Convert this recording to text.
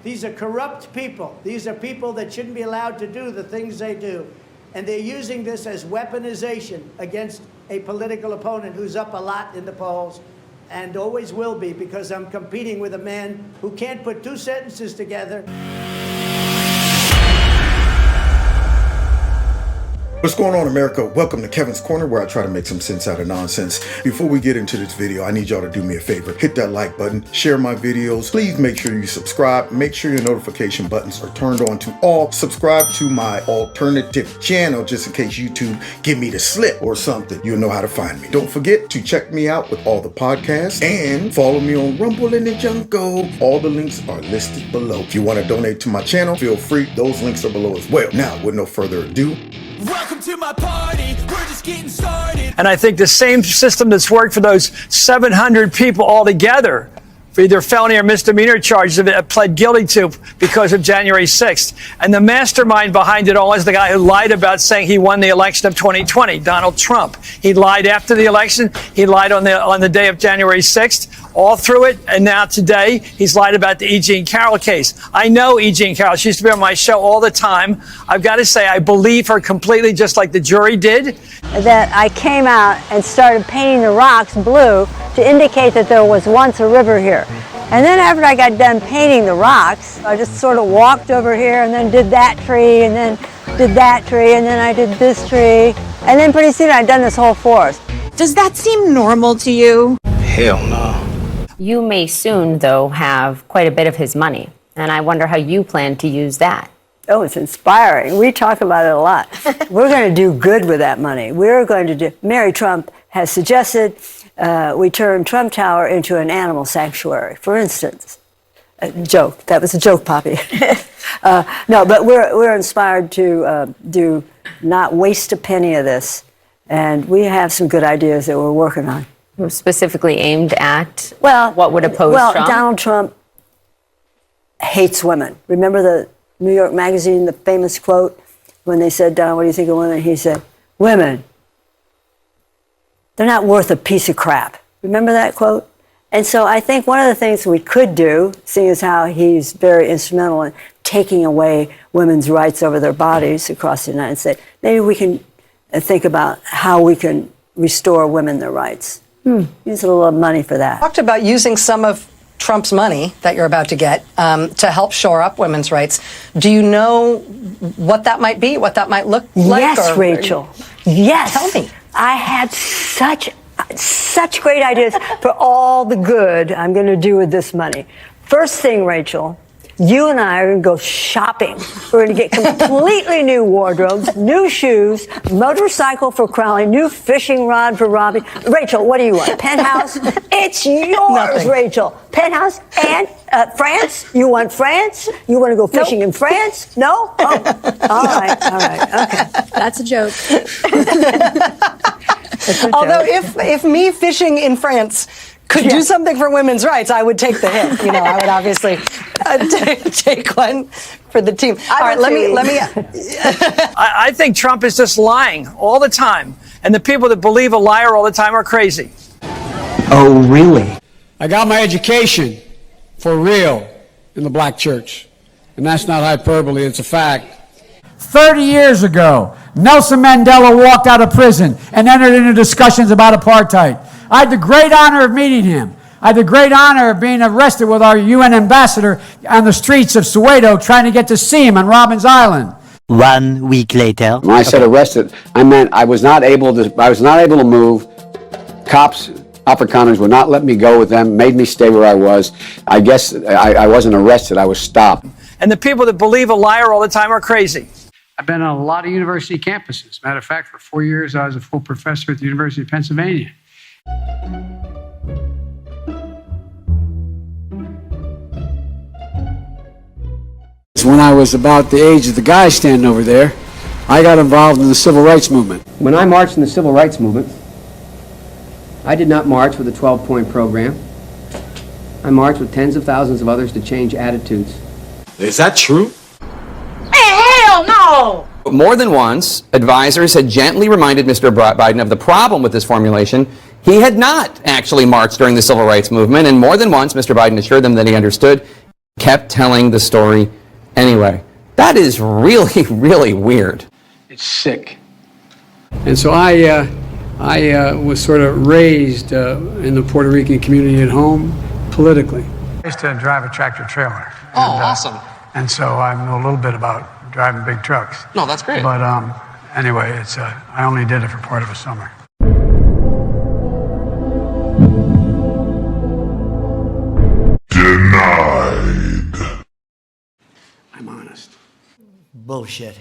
These are corrupt people. These are people that shouldn't be allowed to do the things they do. And they're using this as weaponization against a political opponent who's up a lot in the polls and always will be, because I'm competing with a man who can't put two sentences together. What's going on, America? Welcome to Kevin's Corner, where I try to make some sense out of nonsense. Before we get into this video, I need y'all to do me a favor. Hit that like button, share my videos. Please make sure you subscribe. Make sure your notification buttons are turned on to all. Subscribe to my alternative channel, just in case YouTube give me the slip or something. You'll know how to find me. Don't forget to check me out with all the podcasts and follow me on Rumble and the Jungle. All the links are listed below. If you want to donate to my channel, feel free. Those links are below as well. Now, with no further ado, welcome to my party, we're just getting started. And I think the same system that's worked for those 700 people altogether for either felony or misdemeanor charges that pled guilty to because of January 6th. And the mastermind behind it all is the guy who lied about saying he won the election of 2020, Donald Trump. He lied after the election. He lied on the day of January 6th, all through it. And now today, he's lied about the E. Jean Carroll case. I know E. Jean Carroll. She used to be on my show all the time. I've got to say, I believe her completely, just like the jury did. That I came out and started painting the rocks blue to indicate that there was once a river here. And then after I got done painting the rocks, I just sort of walked over here and then did that tree and then did that tree and then I did this tree. And then pretty soon I'd done this whole forest. Does that seem normal to you? hell no. You may soon, though, have quite a bit of his money. And I wonder how you plan to use that. Oh, it's inspiring. We talk about it a lot. We're going to do good with that money. We're going to do, Mary Trump has suggested we turn Trump Tower into an animal sanctuary, for instance. A joke. That was a joke, Poppy. No, but we're inspired to do not waste a penny of this. And we have some good ideas that we're working on. Specifically aimed at what would oppose Trump? Well, Donald Trump hates women. Remember the New York Magazine, the famous quote when they said, Donald, what do you think of women? He said, women, they're not worth a piece of crap. Remember that quote? And so I think one of the things we could do, seeing as how he's very instrumental in taking away women's rights over their bodies across the United States, maybe we can think about how we can restore women their rights. Use a little money for that. Talked about using some of Trump's money that you're about to get to help shore up women's rights. Do you know what that might be, what that might look like? Yes, Rachel. Yes. Tell me. I had such great ideas for all the good I'm going to do with this money. First thing, Rachel, you and I are going to go shopping. We're going to get completely new wardrobes, new shoes, motorcycle for Crowley, new fishing rod for Robbie. Rachel, what do you want? Penthouse? It's yours, Nothing. Rachel. Penthouse and France? You want France? You want to go fishing in France? No? Oh, all right, okay. That's a joke. Although if me fishing in France could do something for women's rights, I would take the hit. You know, I would obviously take one for the team. All right, let me. I think Trump is just lying all the time. And the people that believe a liar all the time are crazy. Oh, really? I got my education for real in the black church. And that's not hyperbole, it's a fact. 30 years ago, Nelson Mandela walked out of prison and entered into discussions about apartheid. I had the great honor of meeting him. I had the great honor of being arrested with our UN ambassador on the streets of Soweto trying to get to see him on Robbins Island. 1 week later. When I said arrested, I meant I was not able to move. Cops, Afrikaners would not let me go with them, made me stay where I was. I guess I wasn't arrested, I was stopped. And the people that believe a liar all the time are crazy. I've been on a lot of university campuses. Matter of fact, for 4 years, I was a full professor at the University of Pennsylvania. When I was about the age of the guy standing over there, I got involved in the civil rights movement. When I marched in the civil rights movement, I did not march with a 12-point program. I marched with tens of thousands of others to change attitudes. Is that true? Hell no! More than once, advisors had gently reminded Mr. Biden of the problem with this formulation. He had not actually marched during the civil rights movement, and more than once, Mr. Biden assured them that he understood kept telling the story anyway. That is really, really weird. It's sick. And so I was sort of raised in the Puerto Rican community at home politically. I used to drive a tractor trailer. Oh, awesome. And so I know a little bit about driving big trucks. No, that's great. But anyway, I only did it for part of a summer. Denied. I'm honest. Bullshit.